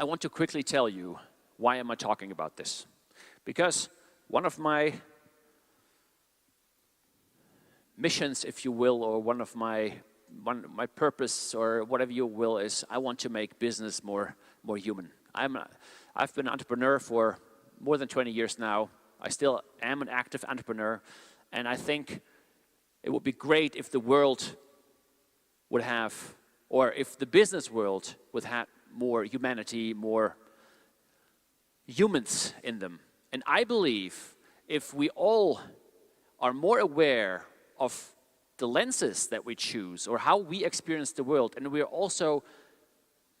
I want to quickly tell you why am I talking about this. Because one of my missions, if you will, or one of my purpose, or whatever you will, is I want to make business more human. I've been an entrepreneur for more than 20 years now. I still am an active entrepreneur, and I think it would be great if the world would have, or if the business world would have more humanity, more humans in them. And I believe if we all are more aware of the lenses that we choose or how we experience the world, and we are also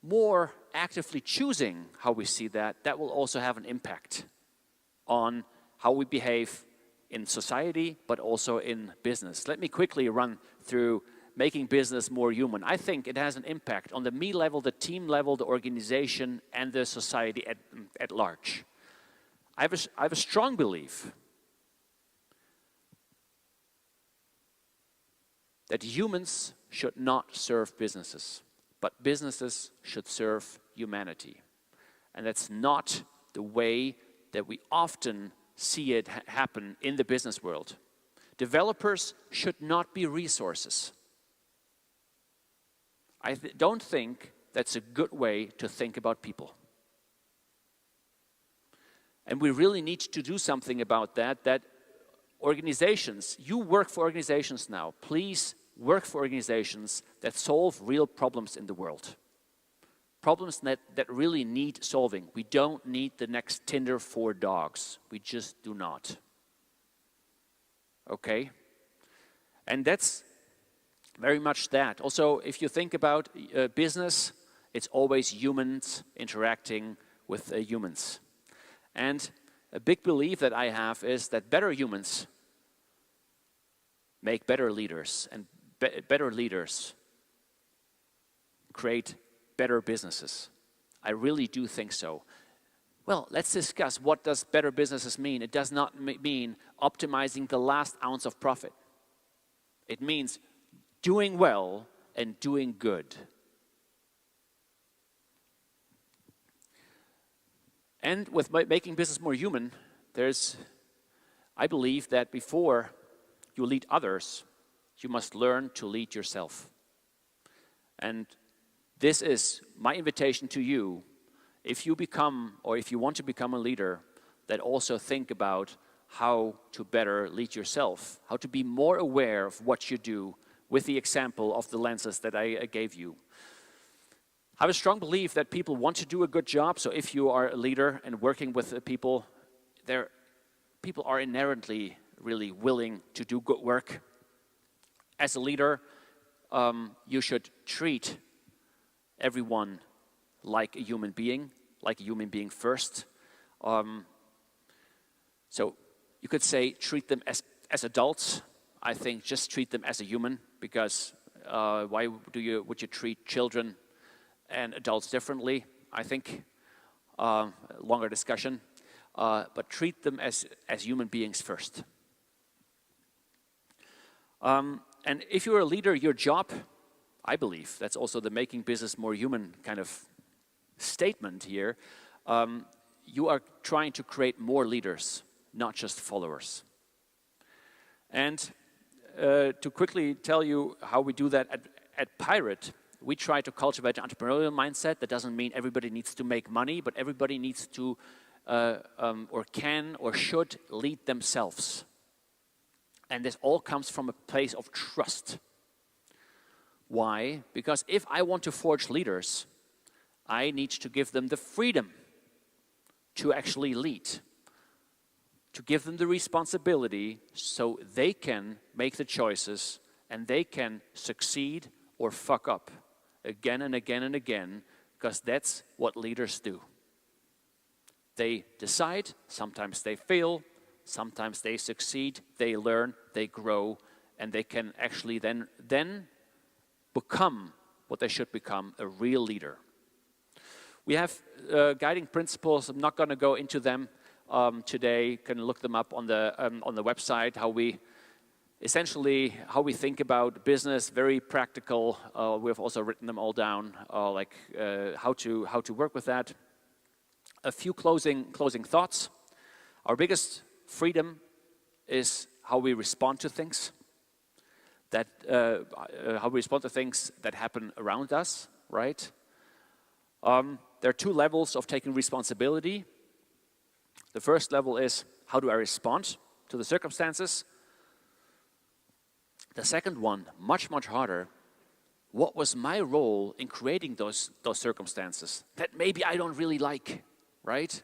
more actively choosing how we see that, that will also have an impact on how we behave in society, but also in business. Let me quickly run through making business more human. I think it has an impact on the me level, the team level, the organization, and the society at large. I have a strong belief that humans should not serve businesses, but businesses should serve humanity. And that's not the way that we often see it happen in the business world. Developers should not be resources. I don't think that's a good way to think about people. And we really need to do something about that, that organizations, you work for organizations now, please work for organizations that solve real problems in the world. Problems that really need solving. We don't need the next Tinder for dogs. We just do not. Okay? And that's very much that. Also, if you think about business, it's always humans interacting with humans. And a big belief that I have is that better humans make better leaders, and better leaders create better businesses. I really do think so. Well, let's discuss, what does better businesses mean? It does not mean optimizing the last ounce of profit. It means doing well and doing good. And with making business more human, I believe that before you lead others, you must learn to lead yourself. And this is my invitation to you. If you become, or if you want to become a leader, that also think about how to better lead yourself, how to be more aware of what you do with the example of the lenses that I gave you. I have a strong belief that people want to do a good job. So if you are a leader and working with people, people are inherently really willing to do good work. As a leader, you should treat everyone like a human being first. So you could say treat them as adults. I think just treat them as a human, because why would you treat children and adults differently? I think longer discussion, but treat them as human beings first. And if you're a leader, your job, I believe, that's also the making business more human kind of statement here, you are trying to create more leaders, not just followers. And to quickly tell you how we do that at Pirate, we try to cultivate an entrepreneurial mindset. That doesn't mean everybody needs to make money, but everybody needs to or can or should lead themselves. And this all comes from a place of trust. Why? Because if I want to forge leaders, I need to give them the freedom to actually lead, to give them the responsibility so they can make the choices and they can succeed or fuck up again and again and again, because that's what leaders do. They decide, sometimes they fail, sometimes they succeed, they learn, they grow, and they can actually then become what they should become, a real leader. We have guiding principles. I'm not going to go into them today. You can look them up on the website, how we think about business, very practical. We've also written them all down, how to work with that. A few closing thoughts. Our biggest freedom is how we respond to things. How we respond to things that happen around us, right? There are two levels of taking responsibility. The first level is, how do I respond to the circumstances? The second one, much harder, what was my role in creating those circumstances that maybe I don't really like, right?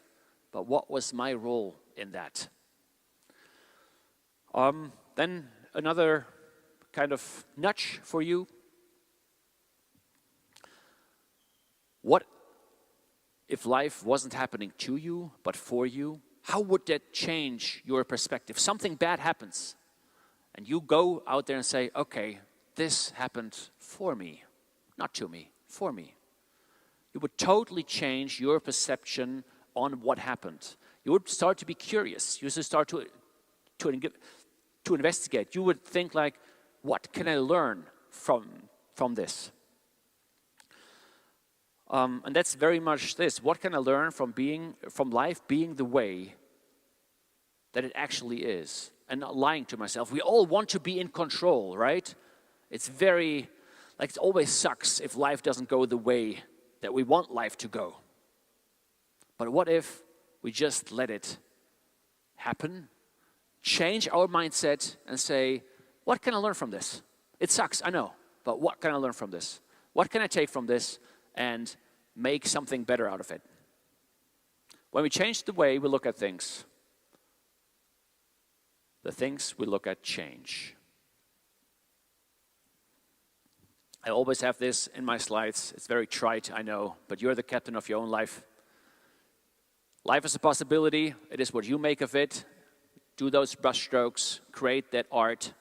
But what was my role in that? Then another kind of nudge for you. What if life wasn't happening to you, but for you? How would that change your perspective? Something bad happens, and you go out there and say, okay, this happened for me, not to me, for me. You would totally change your perception on what happened. You would start to be curious. You would start to investigate. You would think like, what can I learn from this? And that's very much this. What can I learn from life being the way that it actually is, and not lying to myself? We all want to be in control, right? It's very, like, it always sucks if life doesn't go the way that we want life to go. But what if we just let it happen, change our mindset and say, what can I learn from this? It sucks, I know, but what can I learn from this? What can I take from this and make something better out of it? When we change the way we look at things, the things we look at change. I always have this in my slides. It's very trite, I know, but you're the captain of your own life. Life is a possibility. It is what you make of it. Do those brush strokes, create that art.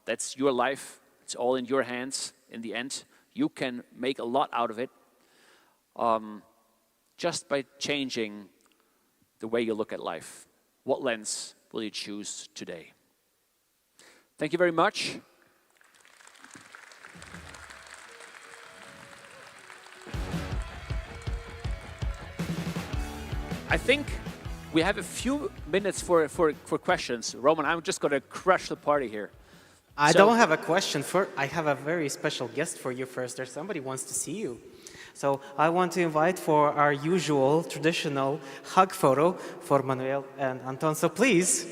That's your life. It's all in your hands in the end. You can make a lot out of it just by changing the way you look at life. What lens will you choose today? Thank you very much. I think we have a few minutes for questions. Roman, I'm just going to crush the party here. I don't have a question. I have a very special guest for you first. There's somebody who wants to see you. So I want to invite for our usual traditional hug photo for Manuel and Anton. So please.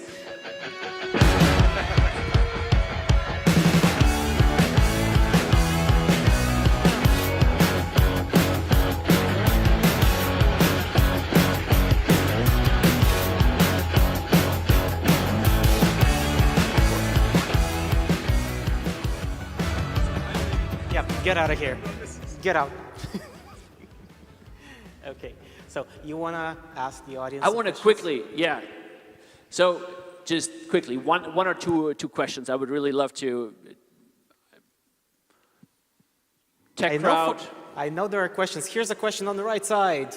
Get out of here. Get out. Okay, so you want to ask the audience? I want to quickly, yeah. So just quickly, one or two questions. I would really love to. Tech crowd. I know there are questions. Here's a question on the right side.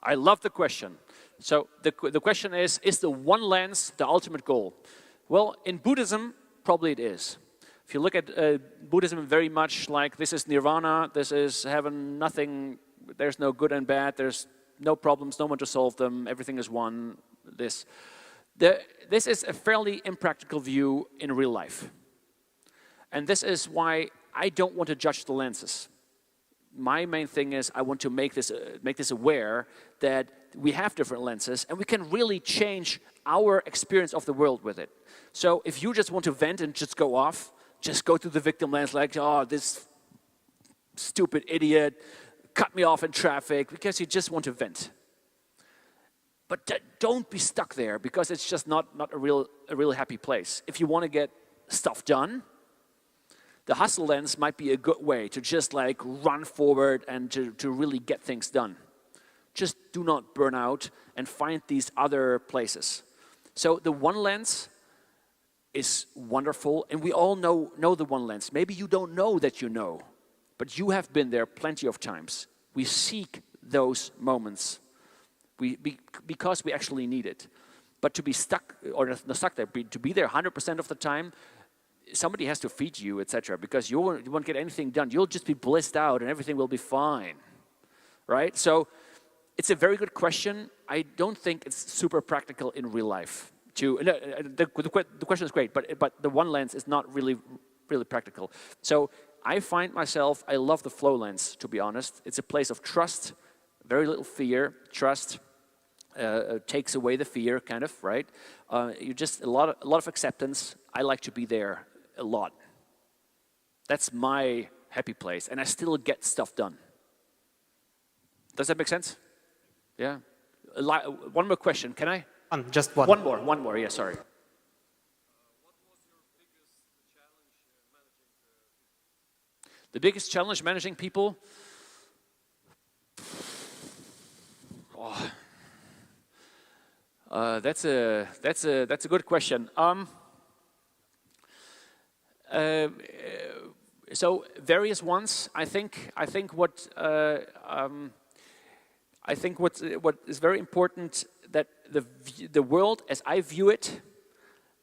I love the question. So the question is the one lens the ultimate goal? Well, in Buddhism, probably it is. If you look at Buddhism, very much like this is nirvana, this is heaven, nothing, there's no good and bad, there's no problems, no one to solve them, everything is one, this. This is a fairly impractical view in real life. And this is why I don't want to judge the lenses. My main thing is I want to make this aware that we have different lenses and we can really change our experience of the world with it. So if you just want to vent and just go off, just go to the victim lens like, oh, this stupid idiot cut me off in traffic, because you just want to vent. But don't be stuck there, because it's just not a real happy place. If you want to get stuff done, the hustle lens might be a good way to just like run forward and to really get things done. Just do not burn out and find these other places. So the one lens is wonderful, and we all know the one lens. Maybe you don't know that you know, but you have been there plenty of times. We seek those moments because we actually need it. But to be stuck, or not stuck there, to be there 100% of the time, somebody has to feed you, etc. Because you won't get anything done. You'll just be blissed out and everything will be fine, right? So it's a very good question. I don't think it's super practical in real life. The question is great, but the one lens is not really practical. So I find myself, I love the flow lens, to be honest. It's a place of trust, very little fear, trust. Takes away the fear, kind of, right? You just a lot of acceptance. I like to be there a lot. That's my happy place, and I still get stuff done. Does that make sense? Yeah. One more question, can I? Just one. One more. Yeah, sorry. What was your biggest challenge managing people? The biggest challenge managing people. That's a good question. So various ones. I think what is very important, that the world as I view it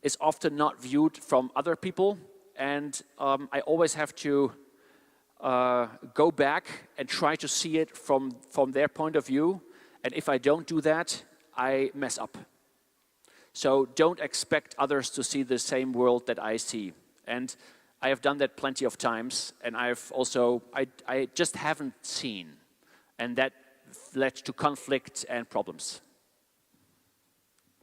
is often not viewed from other people, and I always have to go back and try to see it from their point of view. And if I don't do that, I mess up. So don't expect others to see the same world that I see. And I have done that plenty of times, and I just haven't seen. And that led to conflict and problems.